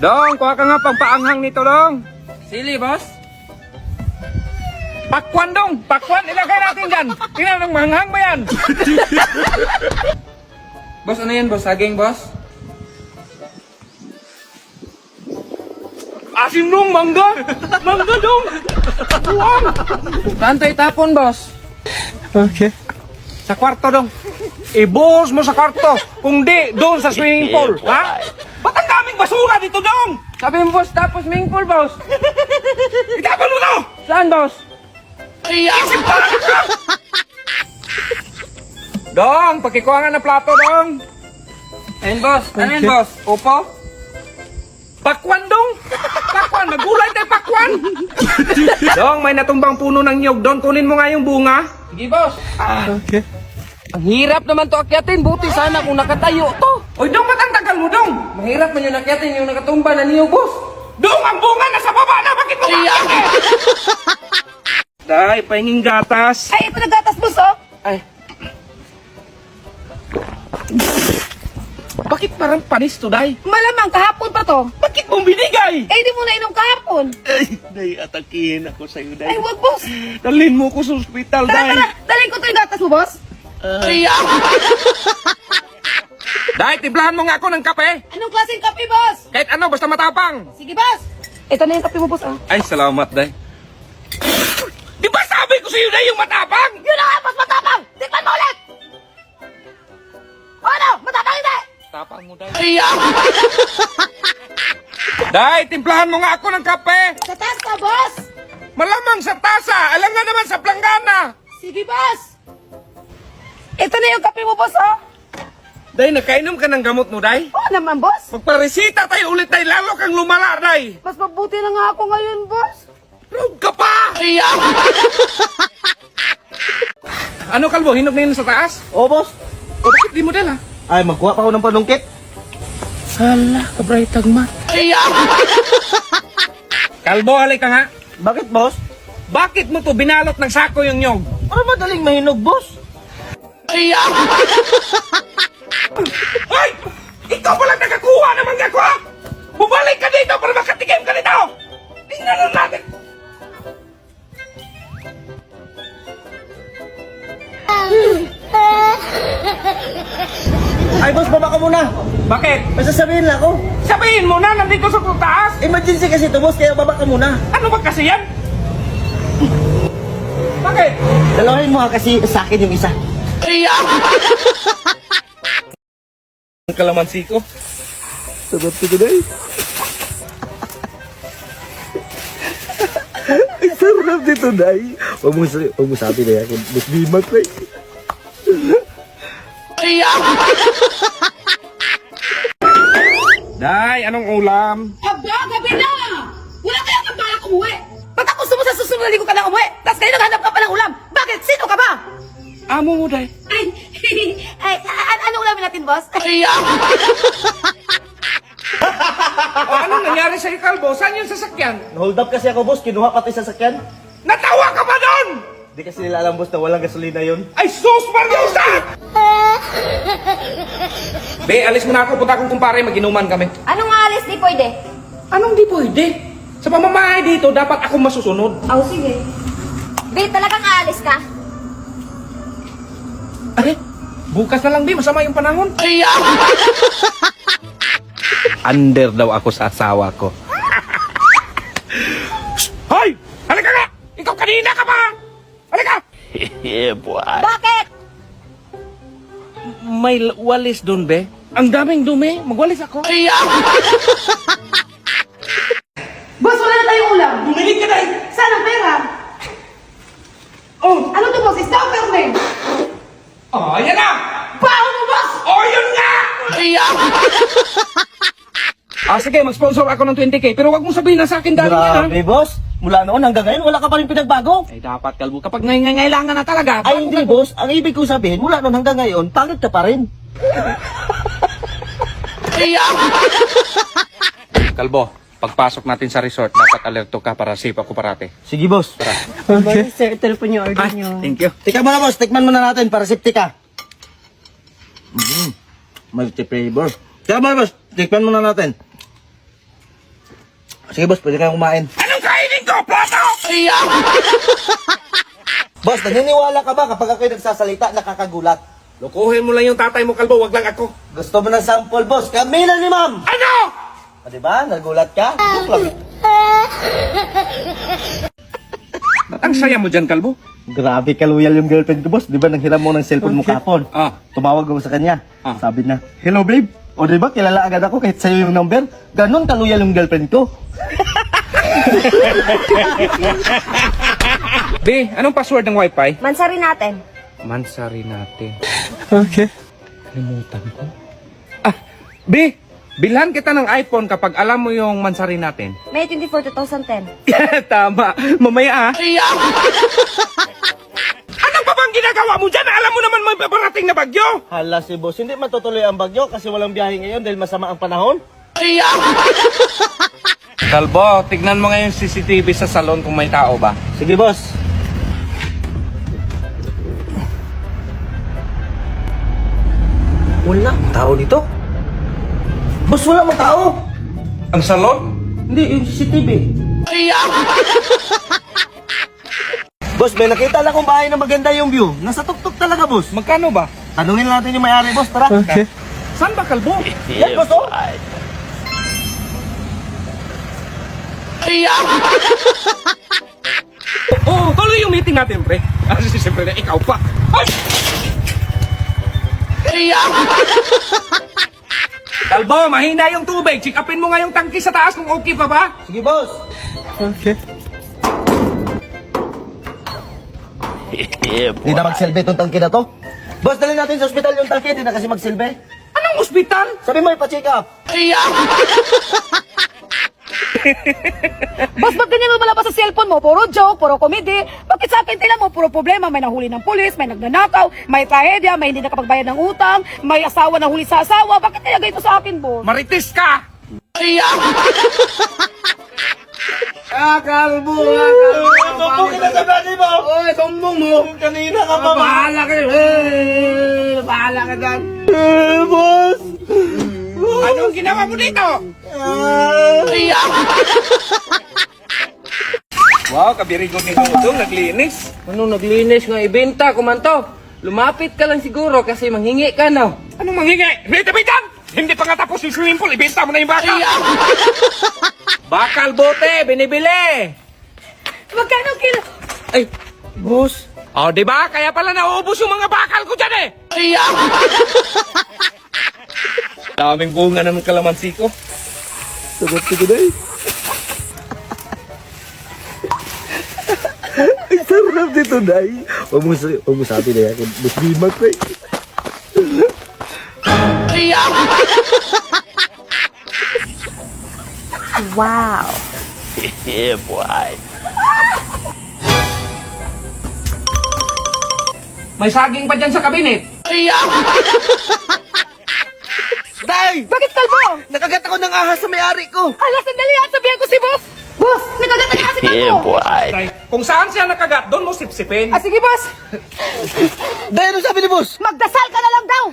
Dong, kuha ka nga pagpaanghang nito, Dong. Sili, boss. Pakwan, Dong. Pakwan, ilagay natin dyan. Tingnan, Dong, mahanghang ba yan? Boss, ano yan, boss? Saging, boss? Asim, Dong, mangga. Mangga, Dong. Buwang. Saan tayo tapon, boss? Okay. Sa kwarto, Dong. Ibuhos mo sa kwarto. Kung di, doon sa swimming pool. Ha? Ba't ang daming basura dito, Dong? Sabi mo, boss, tapos swimming pool, boss. Itapon mo to! Saan, boss? Isip pa! Dong, pakikuha nga ng plato, Dong. Ayun, boss. Ano yan, boss? Upo? Pakwan, Dong. Pakwan, magulay tayo, pakwan. Dong, may natumbang puno ng nyog. Dong, kunin mo nga yung bunga. Sige, boss. Okay. Ang hirap naman to akyatin. Buti sana kung nakatayo to. Oy, Dong, ba't ang tagal mo, Dong? Mahirap man yung akyatin yung nakatumba na niyo, boss. Dong, ang bunga nasa baba na. Bakit mo bakit? Day, pahinging gatas. Ay, ito nagatas, boss, oh. Ay, Bakit parang panis to, Day? Malamang, kahapon pa to. Bakit mo binigay? Eh, di mo na inom kahapon. Ay, Day, atakihin ako sa'yo, Ay, Day. wag, boss. Dalhin mo ko sa ospital, Tara, Day. tara. Dalhin ko to yung gatas mo, boss. Day, timplahan mo nga ako ng kape. Anong klaseng kape, boss? Kahit ano, basta matapang. Sige, boss. Ito na yung kape mo, boss, ah. Ay, salamat, Day. Di ba sabi ko sa'yo, Day, yung matapang? Yun na nga, boss, matapang. Tikman mo ulit. O, ano? Matapang hindi. Tapang mo, Day. Day, timplahan mo nga ako ng kape. Sa taas ka, boss. Malamang sa tasa, alam nga naman sa planggana. Sige, boss. Ito na yung kape mo, boss, oh. Day, nakainom ka ng gamot mo, Day? Oo naman, boss. Magparesita tayo ulit, Day. Lalo kang lumala, Day. Mas mabuti na nga ako ngayon, boss. Roog ka pa! Ano, Kalbo? Hinog na yun sa taas? Oh, boss. O, bakit di mo dala? Ay, magkuha pa ako ng panungkit. Hala, kabray tagma. Kalbo, halika ka nga. Bakit, boss? Bakit mo to binalot ng sako yung nyog? Ano madaling mahinog, boss? Ay! Ikaw palang nakakuha ng mangga ko, ha? Bumalik ka dito para makatikim ka nito! Tingnan lang natin! Ay, boss, baba ka muna. Bakit? May sasabihin lang ako. Sabihin mo na, nandito sa taas! Emergency kasi ito, boss, kaya baba ka muna. Ano ba kasi yan? Bakit? Dalawahin mo ha, kasi sa akin yung isa. Ang kalamansi ko. Sabat ko today. Ay, sarap dito, Day. Huwag mo sabi na yan. Mas bimat, Day. Day, anong ulam? Aba, gabi na! Wala kayang kabalak umuwi! Ba't ako gusto mo sa susunod na linggo ka lang umuwi? Tapos kayo naghanap ka pa ng ulam! Bakit? Sino ka ba? Amo mo, Day. Ay, ano ulamin natin, boss? O, anong nangyari sa'yo, Kalbo? Saan yung sasakyan? Hold up kasi ako, boss. Kinuha pati sa sakyan. Natawa ka pa doon! Di kasi nila alam, boss, na walang gasolina yun. Ay, sus, Mariosa! Be, alis muna ako. Punta akong kumpare. Mag-inuman kami. Anong alis di pwede? Anong di pwede? Sa pamamahay dito, dapat ako masusunod. Oh, sige. Di, talagang aalis ka? Ay, bukas na lang, Be. Masama yung panahon. Under daw ako sa asawa ko. Hoy! Halika nga! Ikaw kanina ka pa! Halika! Bakit? May walis doon, Be. Ang daming dumi. Magwalis ako. Boss, wala na tayong ulam. Bumili ka, Day! Saan ang pera? Oh! Ano to, boss? Isda o karne? Oh, yan na! Baon mo, boss! Oh, yun nga! Sige, mag-sponsor ako ng 20K. Pero wag mong sabihin na sa akin dahil yan, ha? Grabe, boss. Mula noon hanggang ngayon, wala ka pa rin pinagbago. Ay, dapat, Kalbo. Kapag ngailangan na talaga. Ay, hindi, boss. Ang ibig kong sabihin, mula noon hanggang ngayon, pangit ka pa rin. Kalbo, pagpasok natin sa resort, dapat alerto ka para safe ako parate. Sige, boss. Okay. Sir, ito po yung order nyo. Thank you. Tika muna, boss. Tikman muna natin para safety ka. Multi-flavor. Tika muna, boss. Tikman muna natin. Sige boss, pwede kayong kumain. Anong kainin ko? Plato! Boss, naniniwala ka ba kapag ako'y nagsasalita, nakakagulat? Lukuhin mo lang yung tatay mo, kalbo. Wag lang ako. Gusto mo ng sample, boss? Kami na ni ma'am! Ano? O, diba? Nagulat ka? Joke lang. Ba't ang saya mo dyan, kalbo? Grabe ka loyal yung girlfriend ko, boss. Di ba nanghiram mo ng cellphone mo kapon? Ah. Tumawag ako sa kanya. Ah. Sabi na, hello babe. O di ba, kilala agad ako kahit sa'yo yung number. Ganon ka loyal yung girlfriend ko. Be, anong password ng wifi? Mansari natin. Mansari natin. Okay. Kalimutan ko. Ah, Be, bilhan kita ng iPhone kapag alam mo yung mansari natin. May 24, 2010. Tama. Mamaya ah. Ano pa bang ginagawa mo dyan? Alam mo naman may paparating na bagyo. Hala si boss, hindi matutuloy ang bagyo kasi walang biyahe ngayon dahil masama ang panahon. Kalbo, tignan mo ngayon CCTV sa salon kung may tao ba. Sige boss. Wala tao dito. Boss, wala mo tao. Ang salon? Hindi, yung CCTV. Boss, may nakita lang kung bahay na maganda yung view. Nasa tuktok talaga, boss. Magkano ba? Tanungin natin yung may-ari, boss. Tara. Okay. Saan ba, Kalbo? Yan, boss, oh. Oo, tuloy yung meeting natin, pre. Kasi siyempre na ikaw pa. Ay! Kalbo, mahina yung tubig. Check upin mo nga yung tangki sa taas kung okay pa ba. Sige, boss. Okay. Hindi na magsilbi itong tangke na to. Boss, dalhin natin sa ospital yung tangke. Hindi na kasi magsilbi. Anong ospital? Sabi mo, ipa-check up. Boss, ba't ganyan mo malabas sa cellphone mo? Puro joke, puro komedy. Bakit sa akin tila mo, puro problema? May nahuli ng pulis, may nagnanakaw, may trahedya, may hindi nakapagbayad ng utang, may asawa na huli sa asawa. Bakit kaya ganito sa akin, boss? Marites ka! Kalbo ka na sa bali mo. Oy, sumbong mo. Kanina ka pa. Bahala ka! Bahala ka dyan! Boss. Anong ginawa mo dito? Wow, kabirigo ni Dudong, naglinis. Anong naglinis nga ibenta, kumanto? Lumapit ka lang siguro kasi manghingi ka na. Anong manghingi? Bita-bitan! Hindi pa nga tapos yung swimming pool, ibenta mo na yung bakal. Bakal bote, binibili. Magkano kilo? Ay, boss. Oh, di ba? Kaya pala nauubos yung mga bakal ko dyan eh. Daming bunga ng kalamansi ko. Sagot ko na eh. Ay, sarap dito, Day. Huwag mo sabi na yan. Mas bimak ko eh. Wow. Yeah, boy. May saging pa dyan sa kabinet. Day! Bakit, kalbo? Nakagat ako ng ahas sa may-ari ko. Ala, sandali at sabihan ko si boss. Boss, nagagatan niya kasi kalbo. Tay, kung saan siya nakagat, doon mo sipsipin. Ah, sige, boss. Day, ano sabi ni boss? Magdasal ka na lang daw.